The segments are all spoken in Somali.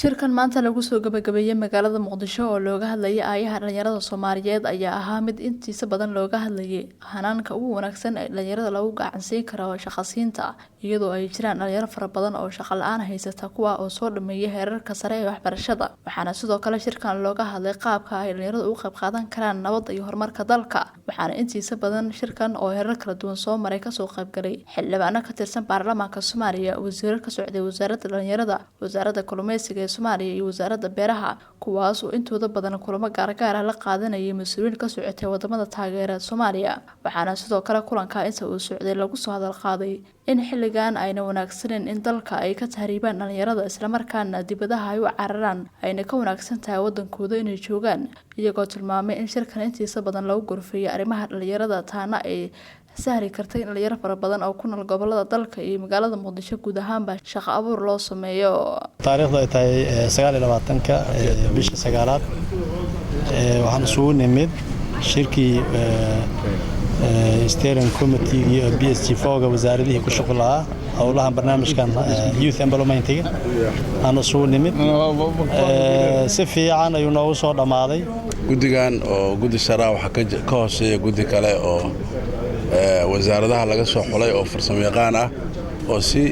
shirkan maanta lagu soo gabagabeeyay magaalada Muqdisho oo looga hadlayay aayaha dhalinyarada Soomaaliyeed ayaa ahaa mid intiisa badan looga hadlayay hanaanka ugu wanaagsan ee dhalinyarada lagu gacansiin karo shaqasiinta iyadoo ay jiraan dhalinyaro fara badan oo shaqo la'aan haysata kuwa oo soo dhameeyay heerarka sare ee waxbarashada waxaana sidoo kale shirkan looga hadlay qaabka ay dhalinyaradu uga qayb qaadan karaan nabadda iyo horumarka dalka waxaana intiisa badan shirkan oo heerar kala duwan soo maray ka soo qayb galay xildhibaano ka tirsan baarlamaanka Soomaaliya wasiir ka socday wasaaradda dhalinyarada wasaaradda kalluumeysiga Soomaaliya iyo wasaaradda beeraha kuwaas oo intooda badan kulamo gaar ah la qaadanayay mas'uuliyiin ka socotay wadamada taageerada Soomaaliya waxaana sidoo kale kulanka inta uu socday lagu soo hadal qaaday in xilligan ayna wanaagsaneyn in dalka ay ka tahriibaan dhalinyarada isla markaana dibadaha ay u cararaan ayna ka wanaagsan tahay wadankooda inay joogaan iyagoo tilmaamay in shirkan intiisa badan lagu gorfeeyay arrimaha dhalinyarada taana ay sahli kartay in dhalinyaro fara badan oo ku nool gobolada dalka iyo magaalada Muqdisho guud ahaanba shaqo abuur loo sameeyo taariikhda ay tahay 29ka bisha 9aad waxaan soo nimid shirkii steering committee iyo BSG4 wasaaradihii ku shaqeeya howlaha barnaamijkan youth employment aan soo nimid si fiican ayuu noogu soo dhamaaday gudigan oo gudi sharaa waxa ka hooseeya gudi kale oo wasaaradaha laga soo xulay oo farsamo yaqaan ah oo si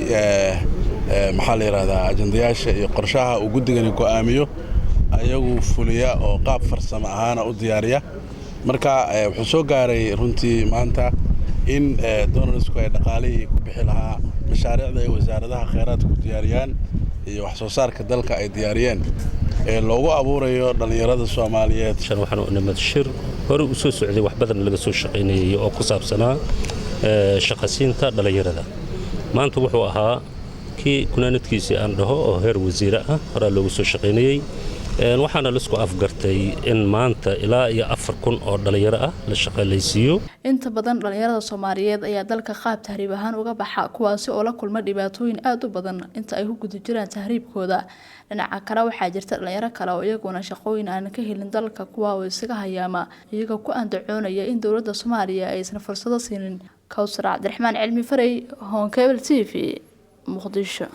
maxaa la yiraahdaa ajandayaasha iyo qorshaha uu gudigani go'aamiyo ayagu fuliya oo qaab farsamo ahaan u diyaariya marka wuxuu soo gaaray runtii maanta in donarsku ay dhaqaalihii ku bixi lahaa mashaariicda ay wasaaradaha kheyraadka ku diyaariyaan iyo wax soo saarka dalka ay diyaariyeen loogu abuurayo dhalinyarada Soomaaliyeed waxaan u nimid shir hore u soo socday wax badan laga soo shaqeynayay oo ku saabsanaa shaqasiinta dhalinyarada maanta wuxuu ahaa kii kunaanadkiisii aan dhaho oo heer wasiir ah hore loogu soo shaqeynayay waxaana la isku afgartay in maanta ilaa iyo 4,000 oo dhalinyaro ah la shaqaaleysiiyo inta badan dhalinyarada Soomaaliyeed ayaa dalka qaab tahriib ahaan uga baxa kuwaas oo la kulma dhibaatooyin aad u badan inta ay ku guda jiraan tahriibkooda dhinaca kale waxaa jirta dhalinyaro kale oo iyaguna shaqooyin aan ka helin dalka kuwa oo isaga hayaama iyagoo ku andacoonaya in dawladda Soomaaliya aysan fursado siinin Kawsar Cabdiraxmaan Cilmi Faray Hon Cable TV Muqdisho.